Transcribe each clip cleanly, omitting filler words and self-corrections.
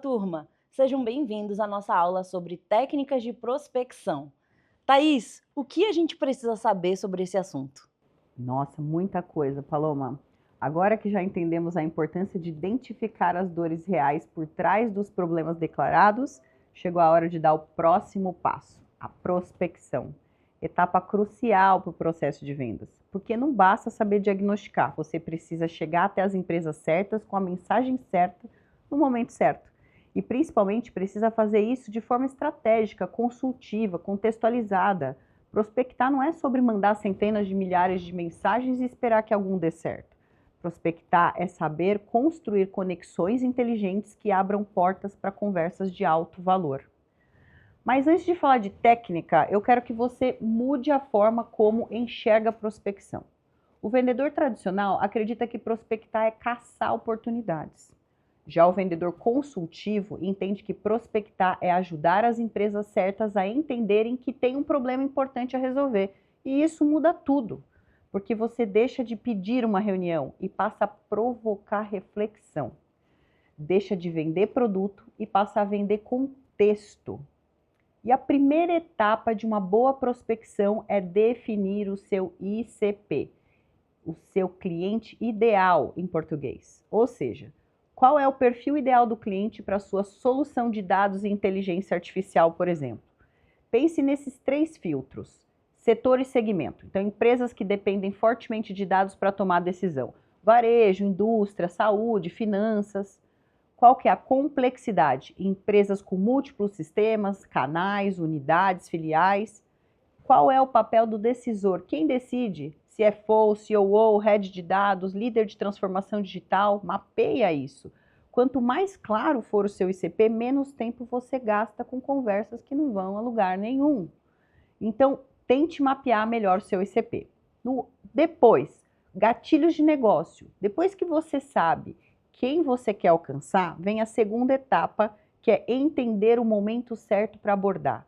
turma! Sejam bem-vindos à nossa aula sobre técnicas de prospecção. Thaís, o que a gente precisa saber sobre esse assunto? Nossa, muita coisa, Paloma. Agora que já entendemos a importância de identificar as dores reais por trás dos problemas declarados, chegou a hora de dar o próximo passo, a prospecção. Etapa crucial para o processo de vendas, porque não basta saber diagnosticar, você precisa chegar até as empresas certas com a mensagem certa no momento certo. E principalmente precisa fazer isso de forma estratégica, consultiva, contextualizada. Prospectar não é sobre mandar centenas de milhares de mensagens e esperar que algum dê certo. Prospectar é saber construir conexões inteligentes que abram portas para conversas de alto valor. Mas antes de falar de técnica, eu quero que você mude a forma como enxerga a prospecção. O vendedor tradicional acredita que prospectar é caçar oportunidades. Já o vendedor consultivo entende que prospectar é ajudar as empresas certas a entenderem que tem um problema importante a resolver. E isso muda tudo, porque você deixa de pedir uma reunião e passa a provocar reflexão. Deixa de vender produto e passa a vender contexto. E a primeira etapa de uma boa prospecção é definir o seu ICP, o seu cliente ideal em português. Ou seja, qual é o perfil ideal do cliente para a sua solução de dados e inteligência artificial, por exemplo? Pense nesses 3 filtros: setor e segmento. Então, empresas que dependem fortemente de dados para tomar decisão. Varejo, indústria, saúde, finanças. Qual que é a complexidade? Empresas com múltiplos sistemas, canais, unidades, filiais. Qual é o papel do decisor? Quem decide? CFO, COO, head de dados, líder de transformação digital? Mapeia isso. Quanto mais claro for o seu ICP, menos tempo você gasta com conversas que não vão a lugar nenhum. Então, tente mapear melhor o seu ICP. Depois, gatilhos de negócio. Depois que você sabe quem você quer alcançar, vem a segunda etapa, que é entender o momento certo para abordar.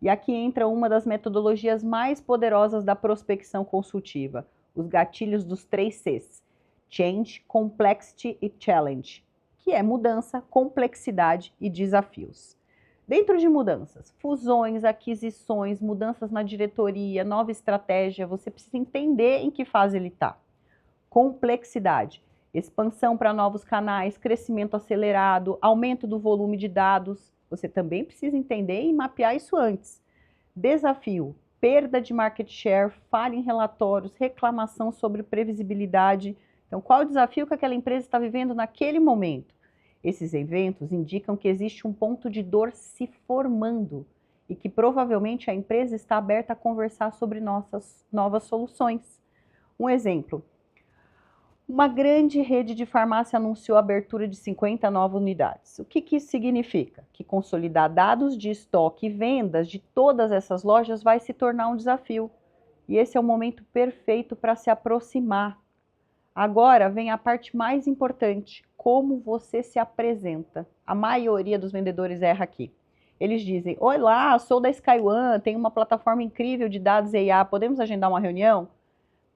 E aqui entra uma das metodologias mais poderosas da prospecção consultiva, os gatilhos dos 3 Cs: Change, Complexity e Challenge, que é mudança, complexidade e desafios. Dentro de mudanças, fusões, aquisições, mudanças na diretoria, nova estratégia, você precisa entender em que fase ele está. Complexidade, expansão para novos canais, crescimento acelerado, aumento do volume de dados. Você também precisa entender e mapear isso antes. Desafio, perda de market share, falha em relatórios, reclamação sobre previsibilidade. Então, qual o desafio que aquela empresa está vivendo naquele momento? Esses eventos indicam que existe um ponto de dor se formando e que provavelmente a empresa está aberta a conversar sobre nossas novas soluções. Um exemplo: uma grande rede de farmácia anunciou a abertura de 50 novas unidades. O que isso significa? Que consolidar dados de estoque e vendas de todas essas lojas vai se tornar um desafio. E esse é o momento perfeito para se aproximar. Agora vem a parte mais importante: como você se apresenta. A maioria dos vendedores erra aqui. Eles dizem: olá, sou da SkyOne, tenho uma plataforma incrível de dados e IA, podemos agendar uma reunião?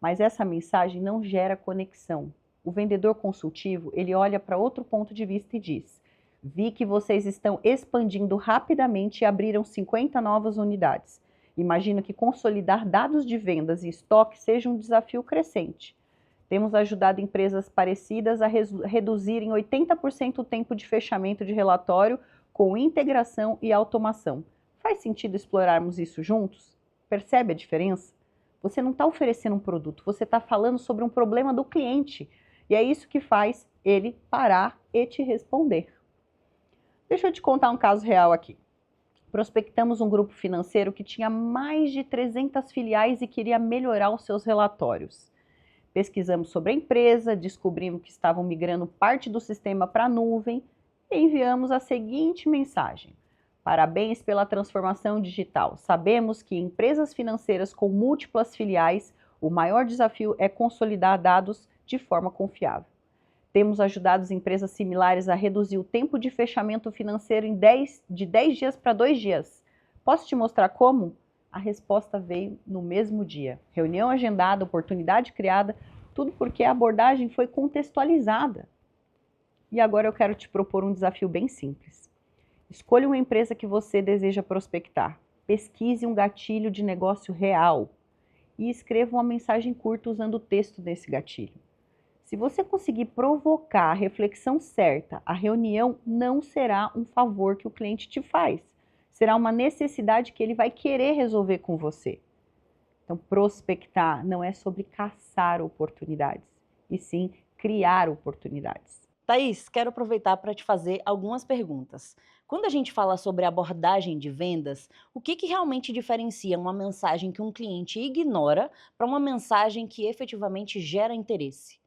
Mas essa mensagem não gera conexão. O vendedor consultivo, ele olha para outro ponto de vista e diz: vi que vocês estão expandindo rapidamente e abriram 50 novas unidades. Imagino que consolidar dados de vendas e estoque seja um desafio crescente. Temos ajudado empresas parecidas a reduzir em 80% o tempo de fechamento de relatório com integração e automação. Faz sentido explorarmos isso juntos? Percebe a diferença? Você não está oferecendo um produto, você está falando sobre um problema do cliente. E é isso que faz ele parar e te responder. Deixa eu te contar um caso real aqui. Prospectamos um grupo financeiro que tinha mais de 300 filiais e queria melhorar os seus relatórios. Pesquisamos sobre a empresa, descobrimos que estavam migrando parte do sistema para a nuvem e enviamos a seguinte mensagem: parabéns pela transformação digital. Sabemos que em empresas financeiras com múltiplas filiais, o maior desafio é consolidar dados de forma confiável. Temos ajudado as empresas similares a reduzir o tempo de fechamento financeiro de 10 dias para 2 dias. Posso te mostrar como? A resposta veio no mesmo dia. Reunião agendada, oportunidade criada, tudo porque a abordagem foi contextualizada. E agora eu quero te propor um desafio bem simples. Escolha uma empresa que você deseja prospectar. Pesquise um gatilho de negócio real e escreva uma mensagem curta usando o texto desse gatilho. Se você conseguir provocar a reflexão certa, a reunião não será um favor que o cliente te faz. Será uma necessidade que ele vai querer resolver com você. Então, prospectar não é sobre caçar oportunidades, e sim criar oportunidades. Thaís, quero aproveitar para te fazer algumas perguntas. Quando a gente fala sobre abordagem de vendas, o que realmente diferencia uma mensagem que um cliente ignora para uma mensagem que efetivamente gera interesse?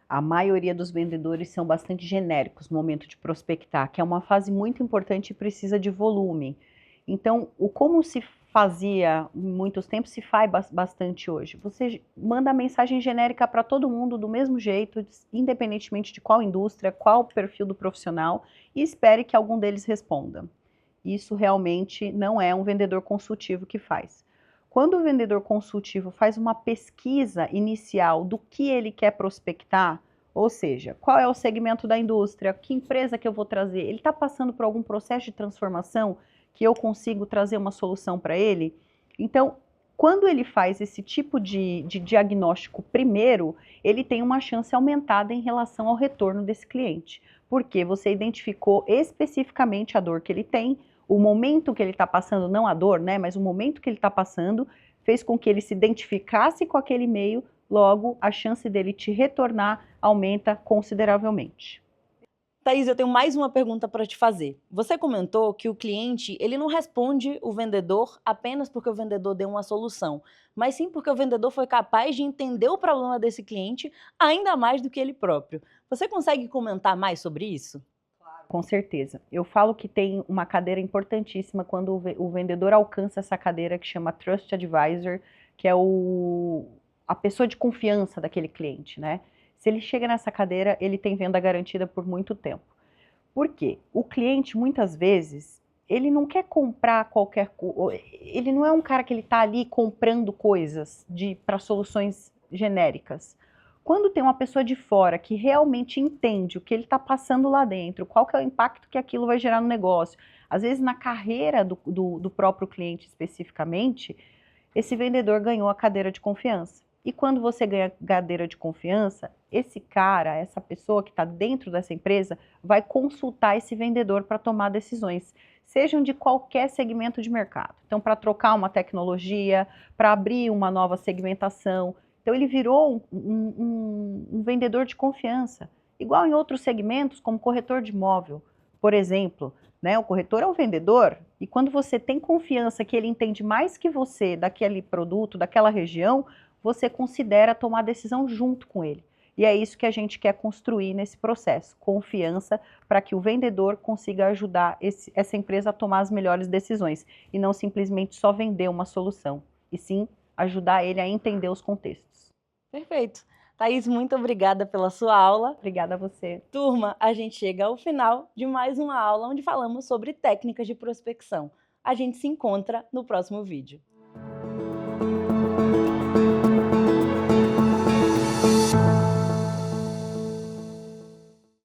A maioria dos vendedores são bastante genéricos no momento de prospectar, que é uma fase muito importante e precisa de volume. Então, o como se fazia em muitos tempos se faz bastante hoje. Você manda a mensagem genérica para todo mundo do mesmo jeito, independentemente de qual indústria, qual perfil do profissional, e espere que algum deles responda. Isso realmente não é um vendedor consultivo que faz. Quando o vendedor consultivo faz uma pesquisa inicial do que ele quer prospectar, ou seja, qual é o segmento da indústria, que empresa que eu vou trazer, ele está passando por algum processo de transformação que eu consigo trazer uma solução para ele? Então, quando ele faz esse tipo de diagnóstico primeiro, ele tem uma chance aumentada em relação ao retorno desse cliente, porque você identificou especificamente a dor que ele tem, o momento que ele está passando, não a dor, né, mas o momento que ele está passando, fez com que ele se identificasse com aquele meio, logo a chance dele te retornar aumenta consideravelmente. Thaís, eu tenho mais uma pergunta para te fazer. Você comentou que o cliente, ele não responde o vendedor apenas porque o vendedor deu uma solução, mas sim porque o vendedor foi capaz de entender o problema desse cliente ainda mais do que ele próprio. Você consegue comentar mais sobre isso? Com certeza. Eu falo que tem uma cadeira importantíssima quando o vendedor alcança essa cadeira que chama Trust Advisor, que é a pessoa de confiança daquele cliente, né? Se ele chega nessa cadeira, ele tem venda garantida por muito tempo. Por quê? O cliente, muitas vezes, ele não quer comprar qualquer coisa, ele não é um cara que ele está ali comprando coisas para soluções genéricas. Quando tem uma pessoa de fora que realmente entende o que ele está passando lá dentro, qual que é o impacto que aquilo vai gerar no negócio, às vezes na carreira do próprio cliente especificamente, esse vendedor ganhou a cadeira de confiança. E quando você ganha a cadeira de confiança, esse cara, essa pessoa que está dentro dessa empresa, vai consultar esse vendedor para tomar decisões, sejam de qualquer segmento de mercado. Então, para trocar uma tecnologia, para abrir uma nova segmentação. Então, ele virou um vendedor de confiança, igual em outros segmentos, como corretor de imóvel, por exemplo. Né? O corretor é um vendedor e quando você tem confiança que ele entende mais que você daquele produto, daquela região, você considera tomar decisão junto com ele. E é isso que a gente quer construir nesse processo, confiança para que o vendedor consiga ajudar essa empresa a tomar as melhores decisões e não simplesmente só vender uma solução, e sim ajudar ele a entender os contextos. Perfeito. Thaís, muito obrigada pela sua aula. Obrigada a você. Turma, a gente chega ao final de mais uma aula onde falamos sobre técnicas de prospecção. A gente se encontra no próximo vídeo.